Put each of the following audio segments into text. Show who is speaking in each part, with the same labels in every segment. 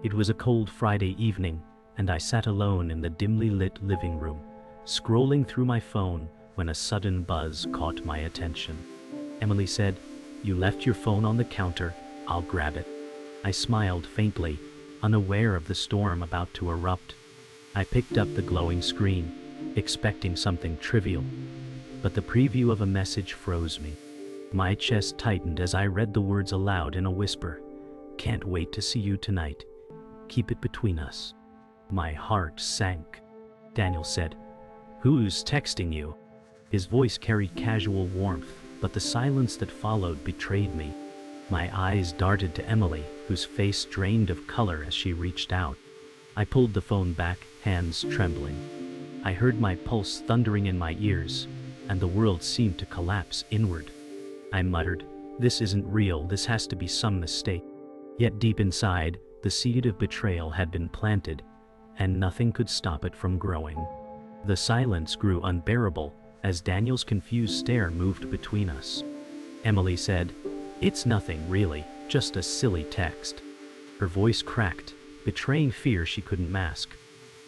Speaker 1: It was a cold Friday evening, and I sat alone in the dimly lit living room, scrolling through my phone when a sudden buzz caught my attention. Emily said, "You left your phone on the counter, I'll grab it." I smiled faintly, unaware of the storm about to erupt. I picked up the glowing screen, expecting something trivial, but the preview of a message froze me. My chest tightened as I read the words aloud in a whisper. "Can't wait to see you tonight. Keep it between us." My heart sank. Daniel said, "Who's texting you?" His voice carried casual warmth, but the silence that followed betrayed me. My eyes darted to Emily, whose face drained of color as she reached out. I pulled the phone back, hands trembling. I heard my pulse thundering in my ears, and the world seemed to collapse inward. I muttered, "This isn't real, this has to be some mistake." Yet deep inside, the seed of betrayal had been planted, and nothing could stop it from growing. The silence grew unbearable as Daniel's confused stare moved between us. Emily said, "It's nothing really, just a silly text." Her voice cracked, betraying fear she couldn't mask.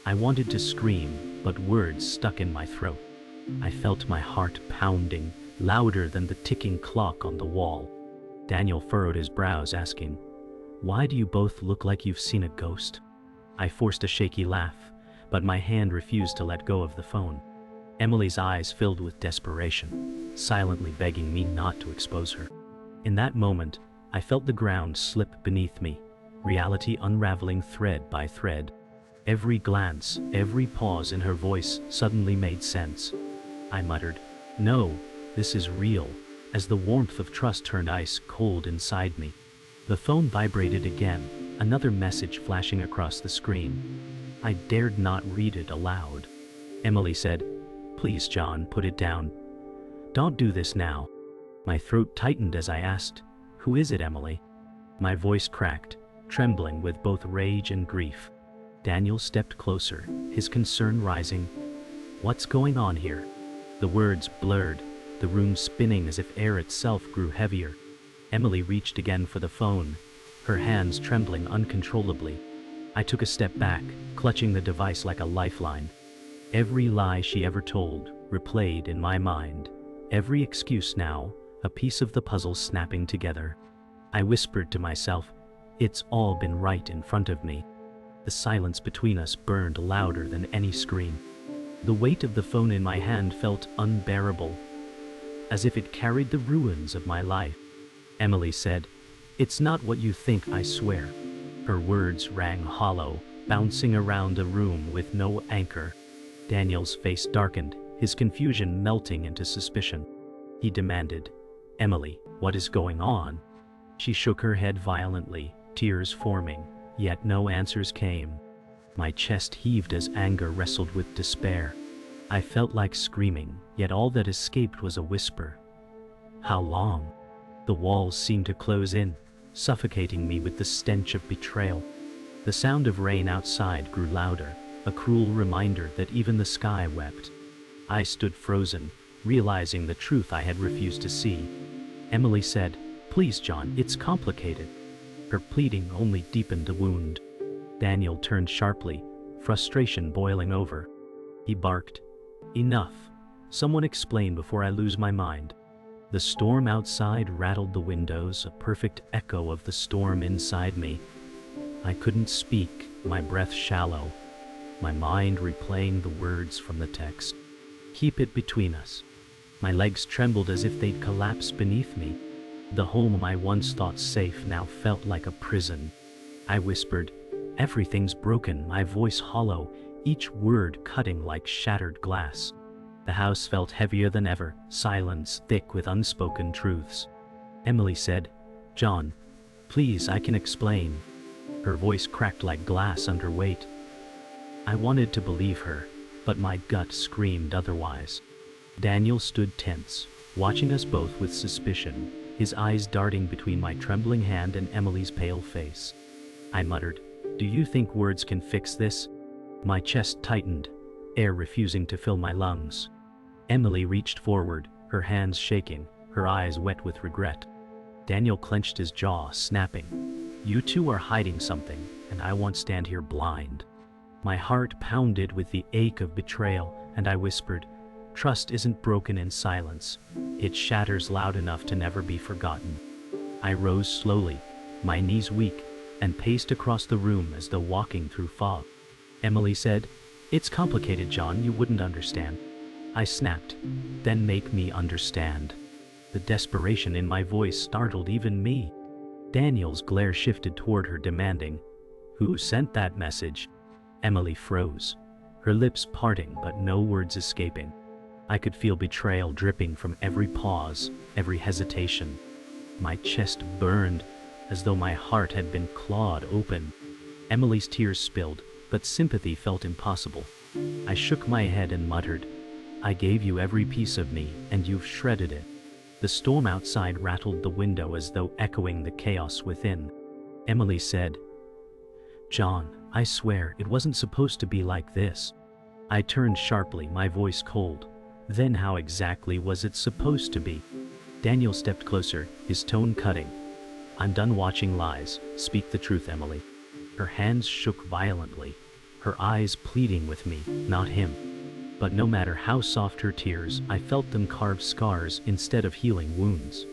Speaker 1: I wanted to scream, but words stuck in my throat. I felt my heart pounding, louder than the ticking clock on the wall. Daniel furrowed his brows, asking, "Why do you both look like you've seen a ghost?" I forced a shaky laugh, but my hand refused to let go of the phone. Emily's eyes filled with desperation, silently begging me not to expose her. In that moment, I felt the ground slip beneath me, reality unraveling thread by thread. Every glance, every pause in her voice suddenly made sense. I muttered, "No, this is real," as the warmth of trust turned ice cold inside me. The phone vibrated again, another message flashing across the screen. I dared not read it aloud. Emily said, "Please, John, put it down. Don't do this now." My throat tightened as I asked, "Who is it, Emily?" My voice cracked, trembling with both rage and grief. Daniel stepped closer, his concern rising. "What's going on here?" The words blurred, the room spinning as if air itself grew heavier. Emily reached again for the phone, her hands trembling uncontrollably. I took a step back, clutching the device like a lifeline. Every lie she ever told replayed in my mind. Every excuse now, a piece of the puzzle snapping together. I whispered to myself, "It's all been right in front of me." The silence between us burned louder than any scream. The weight of the phone in my hand felt unbearable, as if it carried the ruins of my life. Emily said, "It's not what you think, I swear." Her words rang hollow, bouncing around a room with no anchor. Daniel's face darkened, his confusion melting into suspicion. He demanded, "Emily, what is going on?" She shook her head violently, tears forming, yet no answers came. My chest heaved as anger wrestled with despair. I felt like screaming, yet all that escaped was a whisper. "How long?" The walls seemed to close in, suffocating me with the stench of betrayal. The sound of rain outside grew louder, a cruel reminder that even the sky wept. I stood frozen, realizing the truth I had refused to see. Emily said, "Please, John, it's complicated." Her pleading only deepened the wound. Daniel turned sharply, frustration boiling over. He barked, "Enough. Someone explain before I lose my mind." The storm outside rattled the windows, a perfect echo of the storm inside me. I couldn't speak, my breath shallow, my mind replaying the words from the text. "Keep it between us." My legs trembled as if they'd collapse beneath me. The home I once thought safe now felt like a prison. I whispered, "Everything's broken," my voice hollow, each word cutting like shattered glass. The house felt heavier than ever, silence thick with unspoken truths. Emily said, "John, please, I can explain." Her voice cracked like glass under weight. I wanted to believe her, but my gut screamed otherwise. Daniel stood tense, watching us both with suspicion, his eyes darting between my trembling hand and Emily's pale face. I muttered, "Do you think words can fix this?" My chest tightened, air refusing to fill my lungs. Emily reached forward, her hands shaking, her eyes wet with regret. Daniel clenched his jaw, snapping, "You two are hiding something. and I won't stand here blind. My heart pounded with the ache of betrayal, and I whispered, "Trust isn't broken in silence. It shatters loud enough to never be forgotten." I rose slowly, my knees weak, and paced across the room as though walking through fog. Emily said, "It's complicated, John, you wouldn't understand." I snapped, "Then make me understand." The desperation in my voice startled even me. Daniel's glare shifted toward her, demanding, "Who sent that message?" Emily froze, her lips parting but no words escaping. I could feel betrayal dripping from every pause, every hesitation. My chest burned, as though my heart had been clawed open. Emily's tears spilled, but sympathy felt impossible. I shook my head and muttered, "I gave you every piece of me, and you've shredded it." The storm outside rattled the window as though echoing the chaos within. Emily said, "John, I swear it wasn't supposed to be like this." I turned sharply, my voice cold. Then how exactly was it supposed to be? Daniel stepped closer, his tone cutting. "I'm done watching lies. Speak the truth, Emily." Her hands shook violently, her eyes pleading with me, not him. But no matter how soft her tears, I felt them carve scars instead of healing wounds.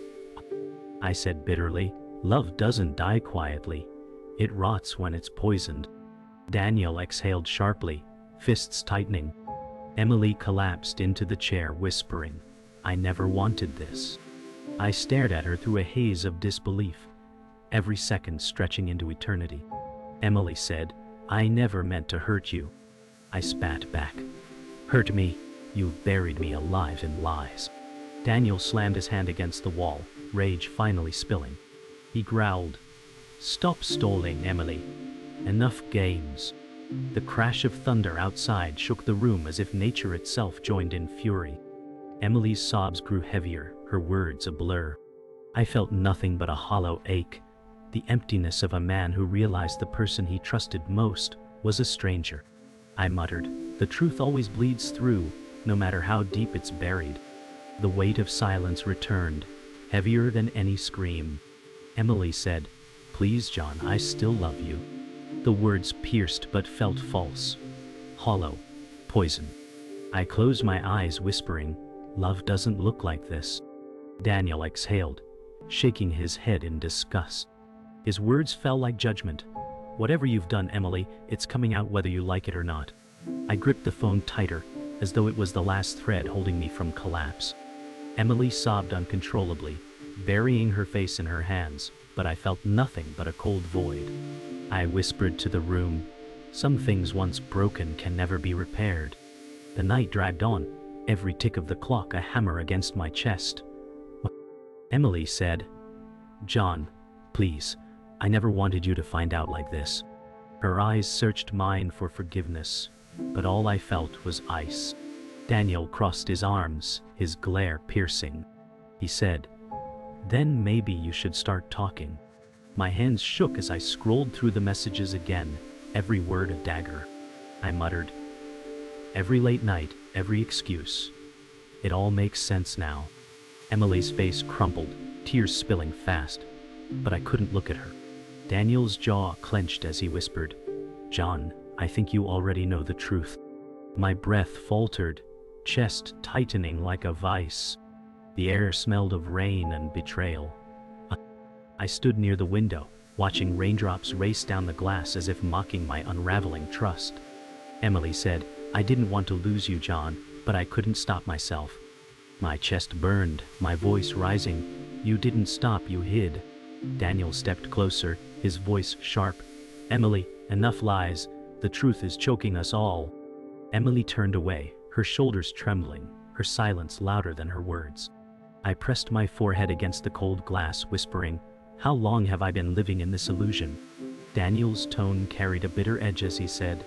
Speaker 1: I said bitterly, "Love doesn't die quietly. It rots when it's poisoned." Daniel exhaled sharply, fists tightening. Emily collapsed into the chair, whispering, "I never wanted this." I stared at her through a haze of disbelief, every second stretching into eternity. Emily said, "I never meant to hurt you." I spat back. "Hurt me? You've buried me alive in lies." Daniel slammed his hand against the wall, rage finally spilling. He growled, "Stop stalling, Emily. Enough games." The crash of thunder outside shook the room as if nature itself joined in fury. Emily's sobs grew heavier, her words a blur. I felt nothing but a hollow ache, the emptiness of a man who realized the person he trusted most was a stranger. I muttered, "The truth always bleeds through, no matter how deep it's buried." The weight of silence returned, heavier than any scream. Emily said, "Please, John, I still love you." The words pierced but felt false, hollow, poison. I closed my eyes, whispering, "Love doesn't look like this." Daniel exhaled, shaking his head in disgust. His words fell like judgment. "Whatever you've done, Emily, it's coming out whether you like it or not." I gripped the phone tighter, as though it was the last thread holding me from collapse. Emily sobbed uncontrollably, burying her face in her hands, but I felt nothing but a cold void. I whispered to the room, "Some things once broken can never be repaired." The night dragged on, every tick of the clock a hammer against my chest. Emily said, "John, please, I never wanted you to find out like this." Her eyes searched mine for forgiveness, but all I felt was ice. Daniel crossed his arms, his glare piercing. He said, "Then maybe you should start talking." My hands shook as I scrolled through the messages again, every word a dagger. I muttered, "Every late night, every excuse. It all makes sense now." Emily's face crumpled, tears spilling fast, but I couldn't look at her. Daniel's jaw clenched as he whispered, "John, I think you already know the truth." My breath faltered, chest tightening like a vice. The air smelled of rain and betrayal. I stood near the window, watching raindrops race down the glass as if mocking my unraveling trust. Emily said, "I didn't want to lose you, John, but I couldn't stop myself." My chest burned, my voice rising. "You didn't stop, you hid." Daniel stepped closer, his voice sharp. "Emily, enough lies. The truth is choking us all." Emily turned away, her shoulders trembling, her silence louder than her words. I pressed my forehead against the cold glass, whispering, "How long have I been living in this illusion?" Daniel's tone carried a bitter edge as he said,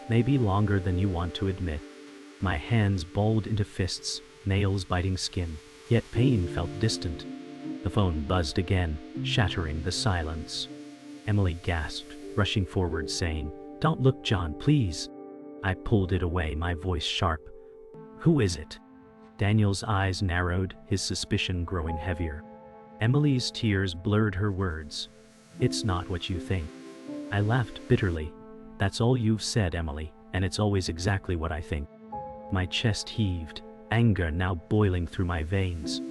Speaker 1: "Maybe longer than you want to admit." My hands balled into fists, nails biting skin, yet pain felt distant. The phone buzzed again, shattering the silence. Emily gasped, rushing forward, saying, "Don't look, John, please." I pulled it away, my voice sharp. "Who is it?" Daniel's eyes narrowed, his suspicion growing heavier. Emily's tears blurred her words. "It's not what you think." I laughed bitterly. That's all you've said, Emily, and it's always exactly what I think. My chest heaved, anger now boiling through my veins.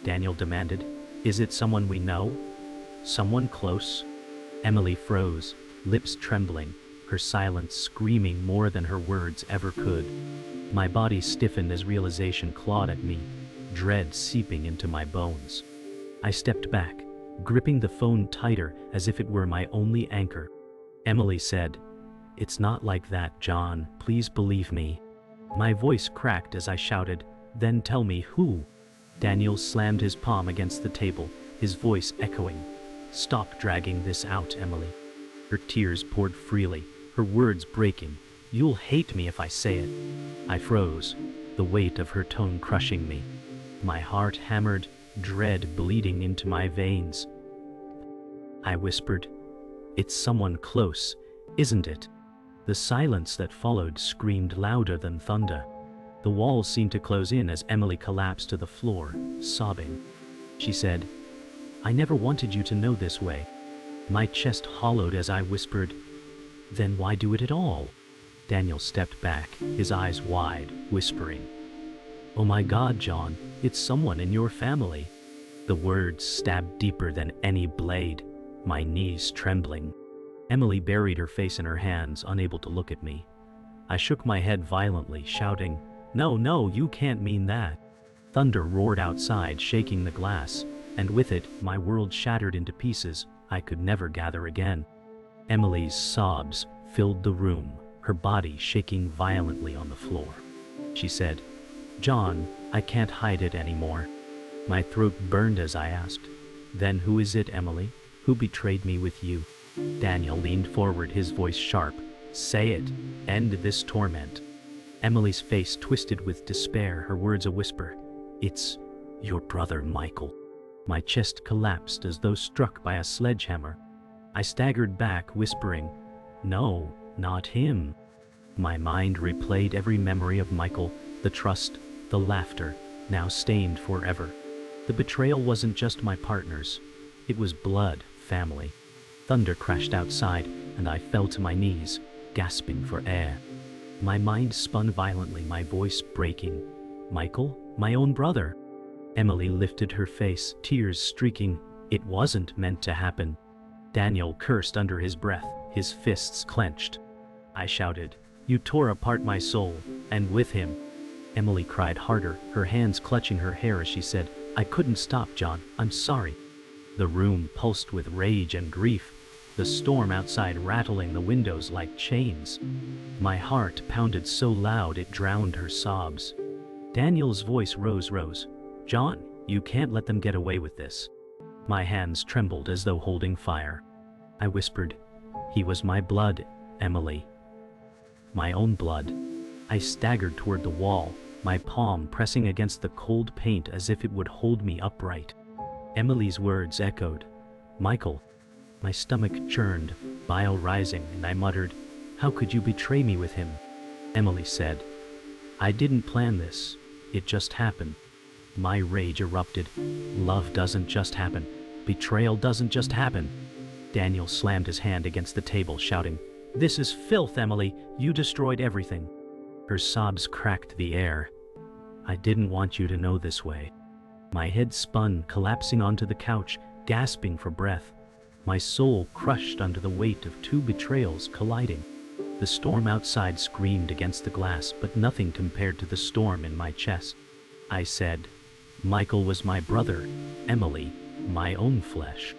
Speaker 1: Daniel demanded, "Is it someone we know? Someone close?" Emily froze, lips trembling, her silence screaming more than her words ever could. My body stiffened as realization clawed at me, dread seeping into my bones. I stepped back, gripping the phone tighter as if it were my only anchor. Emily said, "It's not like that, John. Please believe me." My voice cracked as I shouted, "Then tell me who?" Daniel slammed his palm against the table, his voice echoing, "Stop dragging this out, Emily." Her tears poured freely, her words breaking. "You'll hate me if I say it." I froze, the weight of her tone crushing me. My heart hammered, dread bleeding into my veins. I whispered, "It's someone close, isn't it?" The silence that followed screamed louder than thunder. The walls seemed to close in as Emily collapsed to the floor, sobbing. She said, "I never wanted you to know this way." My chest hollowed as I whispered, "Then why do it at all?" Daniel stepped back, his eyes wide, whispering, "Oh my God, John, it's someone in your family." The words stabbed deeper than any blade, my knees trembling. Emily buried her face in her hands, unable to look at me. I shook my head violently, shouting, "No, no, you can't mean that." Thunder roared outside, shaking the glass, and with it, my world shattered into pieces I could never gather again. Emily's sobs filled the room, her body shaking violently on the floor. She said, "John, I can't hide it anymore." My throat burned as I asked, "Then who is it, Emily? Who betrayed me with you?" Daniel leaned forward, his voice sharp. "Say it. End this torment." Emily's face twisted with despair, her words a whisper. "It's your brother, Michael." My chest collapsed as though struck by a sledgehammer. I staggered back, whispering, "No, not him." My mind replayed every memory of Michael, the trust, the laughter, now stained forever. The betrayal wasn't just my partner's. It was blood, family. Thunder crashed outside, and I fell to my knees, gasping for air. My mind spun violently, my voice breaking. Michael? My own brother? Emily lifted her face, tears streaking. It wasn't meant to happen. Daniel cursed under his breath, his fists clenched. I shouted, "You tore apart my soul, and with him." Emily cried harder, her hands clutching her hair as she said, "I couldn't stop, John. I'm sorry." The room pulsed with rage and grief, the storm outside rattling the windows like chains. My heart pounded so loud it drowned her sobs. Daniel's voice rose. "John, you can't let them get away with this." My hands trembled as though holding fire. I whispered, "He was my blood, Emily. My own blood." I staggered toward the wall, my palm pressing against the cold paint as if it would hold me upright. Emily's words echoed, "Michael." My stomach churned, bile rising, and I muttered, "How could you betray me with him?" Emily said, "I didn't plan this. It just happened." My rage erupted. Love doesn't just happen. Betrayal doesn't just happen. Daniel slammed his hand against the table, shouting, "This is filth, Emily. You destroyed everything." Her sobs cracked the air. "I didn't want you to know this way." My head spun, collapsing onto the couch, gasping for breath. My soul crushed under the weight of two betrayals colliding. The storm outside screamed against the glass, but nothing compared to the storm in my chest. I said, "Michael was my brother, Emily, my own flesh."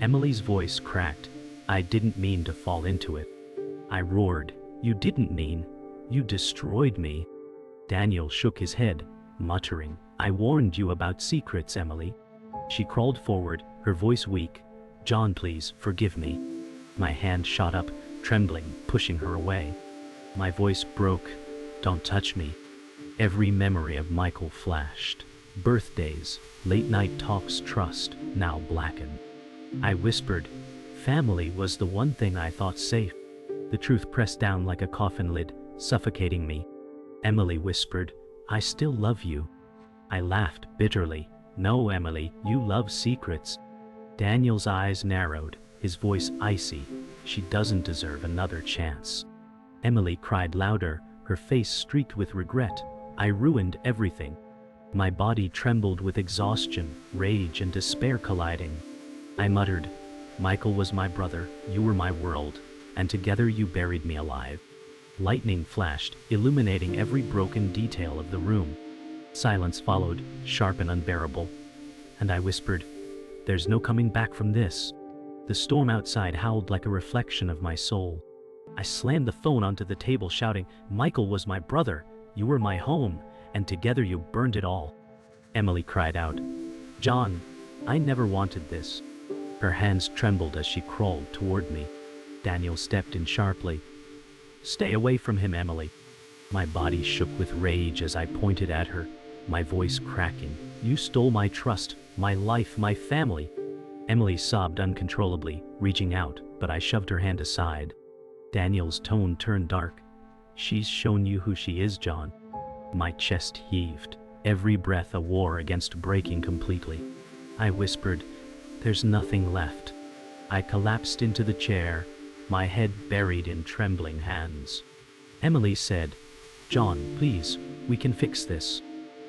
Speaker 1: Emily's voice cracked. "I didn't mean to fall into it." I roared, "You didn't mean. You destroyed me." Daniel shook his head, muttering, "I warned you about secrets, Emily." She crawled forward, her voice weak. "John, please, forgive me." My hand shot up, trembling, pushing her away. My voice broke, "Don't touch me." Every memory of Michael flashed. Birthdays, late-night talks, trust, now blackened. I whispered, "Family was the one thing I thought safe." The truth pressed down like a coffin lid, suffocating me. Emily whispered, "I still love you." I laughed bitterly. "No, Emily, you love secrets." Daniel's eyes narrowed, his voice icy. She doesn't deserve another chance. Emily cried louder, her face streaked with regret. I ruined everything. My body trembled with exhaustion, rage and despair colliding. I muttered, Michael was my brother, you were my world, and together you buried me alive. Lightning flashed, illuminating every broken detail of the room. Silence followed, sharp and unbearable. And I whispered, there's no coming back from this. The storm outside howled like a reflection of my soul. I slammed the phone onto the table shouting, Michael was my brother, you were my home, and together you burned it all. Emily cried out, John, I never wanted this. Her hands trembled as she crawled toward me. Daniel stepped in sharply. Stay away from him, Emily. My body shook with rage as I pointed at her, my voice cracking. You stole my trust, my life, my family. Emily sobbed uncontrollably, reaching out, but I shoved her hand aside. Daniel's tone turned dark. She's shown you who she is, John. My chest heaved, every breath a war against breaking completely. I whispered, there's nothing left. I collapsed into the chair, my head buried in trembling hands. Emily said, John, please, we can fix this.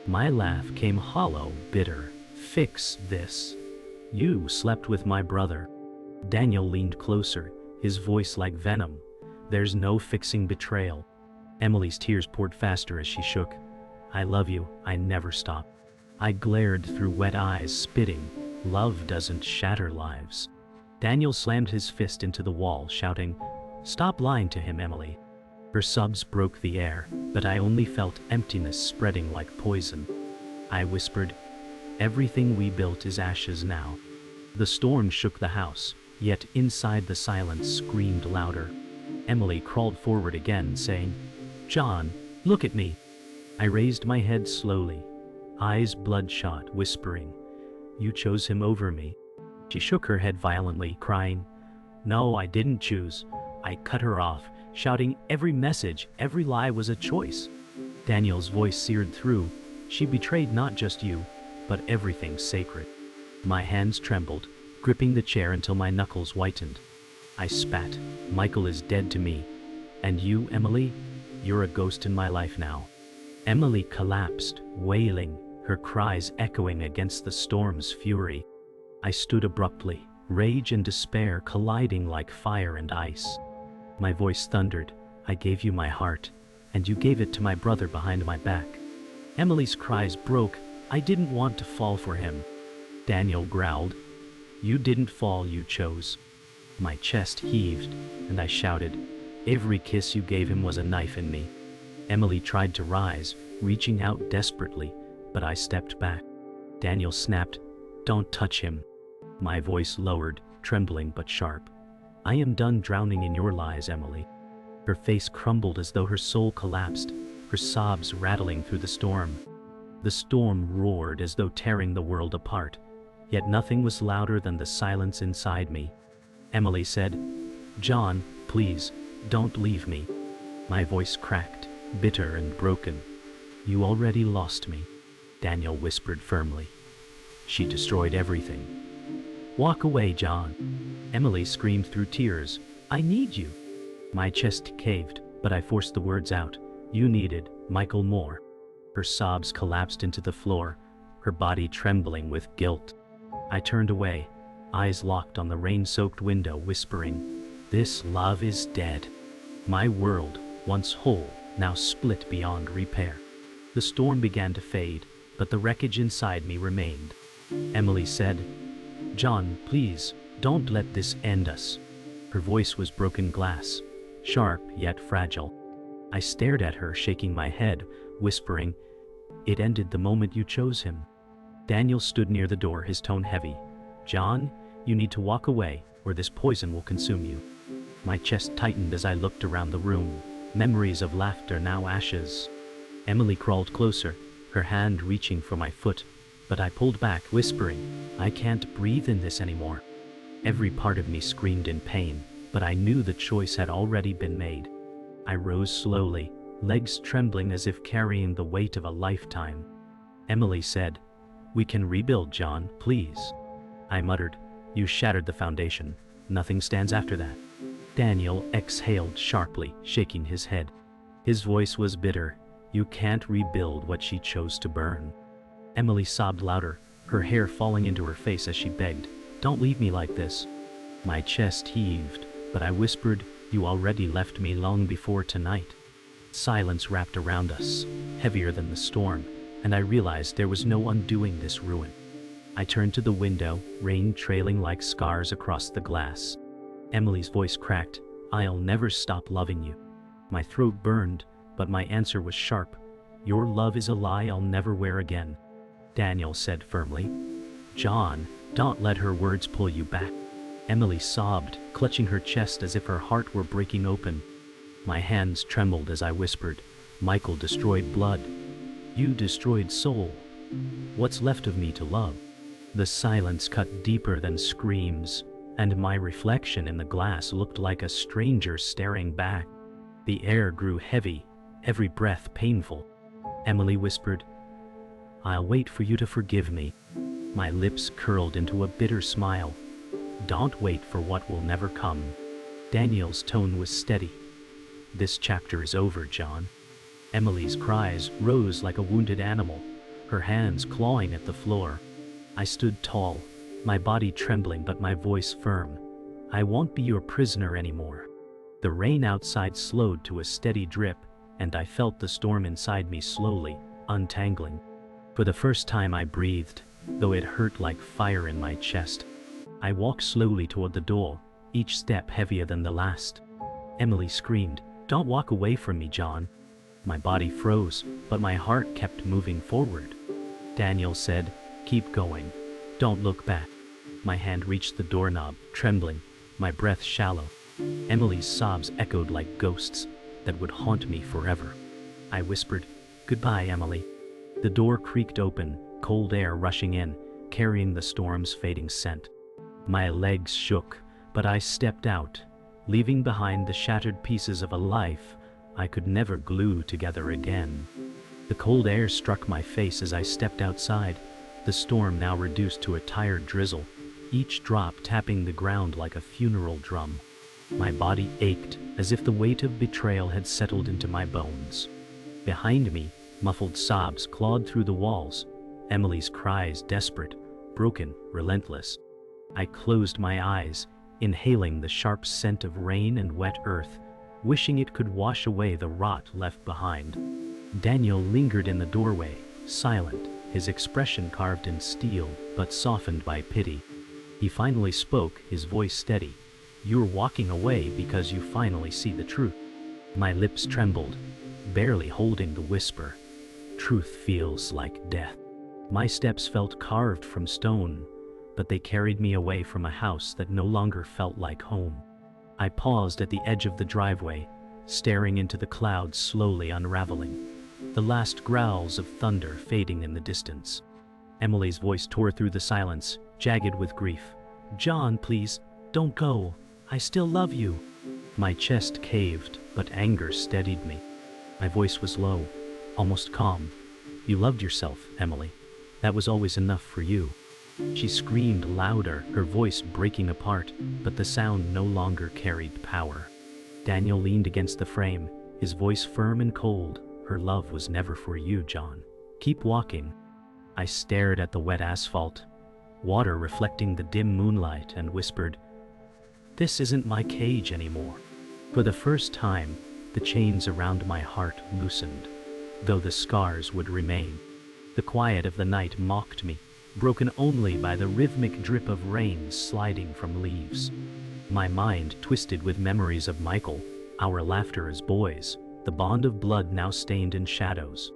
Speaker 1: My laugh came hollow, bitter. Fix this. You slept with my brother. Daniel leaned closer, his voice like venom. There's no fixing betrayal. Emily's tears poured faster as she shook. I love you, I never stop. I glared through wet eyes, spitting. Love doesn't shatter lives. Daniel slammed his fist into the wall, shouting, Stop lying to him, Emily. Her sobs broke the air, but I only felt emptiness spreading like poison. I whispered, Everything we built is ashes now. The storm shook the house, yet inside the silence screamed louder. Emily crawled forward again, saying, John, look at me. I raised my head slowly, eyes bloodshot, whispering, You chose him over me. She shook her head violently, crying, No, I didn't choose. I cut her off, shouting every message, every lie was a choice. Daniel's voice seared through. She betrayed not just you, but everything sacred. My hands trembled, gripping the chair until my knuckles whitened. I spat. Michael is dead to me. And you, Emily? You're a ghost in my life now. Emily collapsed, wailing, her cries echoing against the storm's fury. I stood abruptly, rage and despair colliding like fire and ice. My voice thundered, I gave you my heart, and you gave it to my brother behind my back. Emily's cries broke, I didn't want to fall for him. Daniel growled, You didn't fall, you chose. My chest heaved, and I shouted, Every kiss you gave him was a knife in me. Emily tried to rise, reaching out desperately, but I stepped back. Daniel snapped, Don't touch him. My voice lowered, trembling but sharp. I am done drowning in your lies, Emily. Her face crumbled as though her soul collapsed, her sobs rattling through the storm. The storm roared as though tearing the world apart, yet nothing was louder than the silence inside me. Emily said, John, please, don't leave me. My voice cracked, bitter and broken. You already lost me, Daniel whispered firmly. She destroyed everything. Walk away, John. Emily screamed through tears, I need you. My chest caved, but I forced the words out. You needed Michael more. Her sobs collapsed into the floor, her body trembling with guilt. I turned away, eyes locked on the rain-soaked window, whispering, This love is dead. My world, once whole, now split beyond repair. The storm began to fade, but the wreckage inside me remained. Emily said, John, please, don't let this end us. Her voice was broken glass, sharp yet fragile. I stared at her, shaking my head, whispering, It ended the moment you chose him. Daniel stood near the door, his tone heavy. John, you need to walk away, or this poison will consume you. My chest tightened as I looked around the room, memories of laughter now ashes. Emily crawled closer, her hand reaching for my foot, but I pulled back, whispering, I can't breathe in this anymore. Every part of me screamed in pain, but I knew the choice had already been made. I rose slowly, legs trembling as if carrying the weight of a lifetime. Emily said, We can rebuild, John, please. I muttered, You shattered the foundation. Nothing stands after that. Daniel exhaled sharply, shaking his head. His voice was bitter. You can't rebuild what she chose to burn. Emily sobbed louder, her hair falling into her face as she begged, "Don't leave me like this." My chest heaved, but I whispered, "You already left me long before tonight." Silence wrapped around us, heavier than the storm, and I realized there was no undoing this ruin. I turned to the window, rain trailing like scars across the glass. Emily's voice cracked, "I'll never stop loving you." My throat burned, but my answer was sharp. "Your love is a lie I'll never wear again," Daniel said firmly. "John, don't let her words pull you back." Emily sobbed, clutching her chest as if her heart were breaking open. My hands trembled as I whispered, "Michael destroyed blood. You destroyed soul. What's left of me to love?" The silence cut deeper than screams, and my reflection in the glass looked like a stranger staring back. The air grew heavy, every breath painful. Emily whispered, "I'll wait for you to forgive me." My lips curled into a bitter smile. "Don't wait for what will never come." Daniel's tone was steady. "This chapter is over, John." Emily's cries rose like a wounded animal, her hands clawing at the floor. I stood tall, my body trembling but my voice firm. "I won't be your prisoner anymore." The rain outside slowed to a steady drip, and I felt the storm inside me slowly untangling. For the first time I breathed, though it hurt like fire in my chest. I walked slowly toward the door, each step heavier than the last. Emily screamed, "Don't walk away from me, John." My body froze, but my heart kept moving forward. Daniel said, "Keep going. Don't look back." My hand reached the doorknob, trembling, my breath shallow. Emily's sobs echoed like ghosts that would haunt me forever. I whispered, "Goodbye, Emily." The door creaked open, cold air rushing in, carrying the storm's fading scent. My legs shook, but I stepped out, leaving behind the shattered pieces of a life I could never glue together again. The cold air struck my face as I stepped outside, the storm now reduced to a tired drizzle, each drop tapping the ground like a funeral drum. My body ached, as if the weight of betrayal had settled into my bones. Behind me, muffled sobs clawed through the walls, Emily's cries desperate, broken, relentless. I closed my eyes, inhaling the sharp scent of rain and wet earth, wishing it could wash away the rot left behind. Daniel lingered in the doorway, silent, his expression carved in steel but softened by pity. He finally spoke, his voice steady. "You're walking away because you finally see the truth." My lips trembled, barely holding the whisper. Truth feels like death. My steps felt carved from stone, but they carried me away from a house that no longer felt like home. I paused at the edge of the driveway, staring into the clouds slowly unraveling, the last growls of thunder fading in the distance. Emily's voice tore through the silence, jagged with grief. "John, please, don't go. I still love you." My chest caved, but anger steadied me. My voice was low, almost calm. "You loved yourself, Emily. That was always enough for you." She screamed louder, her voice breaking apart, but the sound no longer carried power. Daniel leaned against the frame, his voice firm and cold. "Her love was never for you, John. Keep walking." I stared at the wet asphalt, water reflecting the dim moonlight, and whispered, "This isn't my cage anymore." For the first time, the chains around my heart loosened, though the scars would remain. The quiet of the night mocked me, broken only by the rhythmic drip of rain sliding from leaves. My mind twisted with memories of Michael, our laughter as boys, the bond of blood now stained in shadows.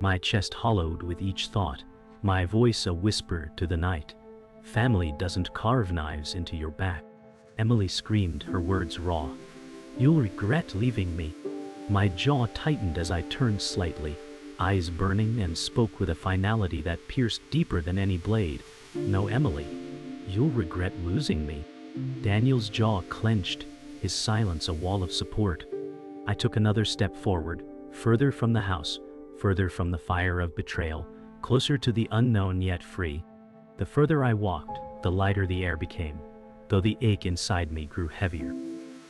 Speaker 1: My chest hollowed with each thought, my voice a whisper to the night. "Family doesn't carve knives into your back." Emily screamed, her words raw. "You'll regret leaving me." My jaw tightened as I turned slightly, eyes burning, and spoke with a finality that pierced deeper than any blade. "No, Emily, you'll regret losing me." Daniel's jaw clenched, his silence a wall of support. I took another step forward, further from the house, further from the fire of betrayal, closer to the unknown yet free. The further I walked, the lighter the air became, though the ache inside me grew heavier.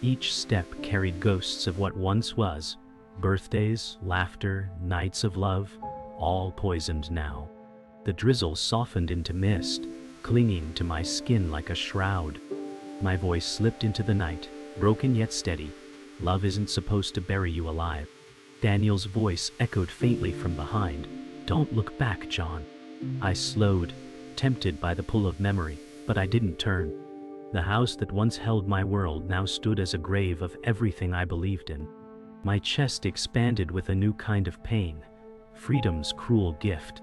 Speaker 1: Each step carried ghosts of what once was, birthdays, laughter, nights of love, all poisoned now. The drizzle softened into mist, clinging to my skin like a shroud. My voice slipped into the night, broken yet steady. Love isn't supposed to bury you alive. Daniel's voice echoed faintly from behind. Don't look back, John. I slowed, tempted by the pull of memory, but I didn't turn. The house that once held my world now stood as a grave of everything I believed in. My chest expanded with a new kind of pain, freedom's cruel gift.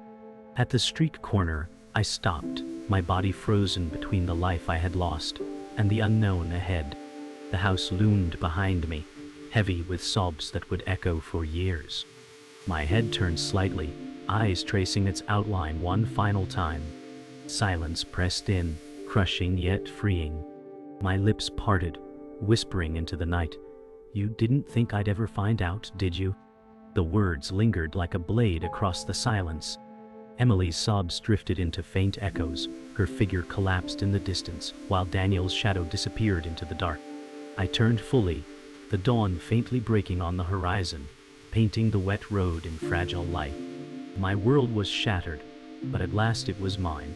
Speaker 1: At the street corner, I stopped, my body frozen between the life I had lost and the unknown ahead. The house loomed behind me, heavy with sobs that would echo for years. My head turned slightly, eyes tracing its outline one final time. Silence pressed in, crushing yet freeing. My lips parted, whispering into the night. You didn't think I'd ever find out, did you? The words lingered like a blade across the silence. Emily's sobs drifted into faint echoes. Her figure collapsed in the distance, while Daniel's shadow disappeared into the dark. I turned fully, the dawn faintly breaking on the horizon, painting the wet road in fragile light. My world was shattered, but at last it was mine.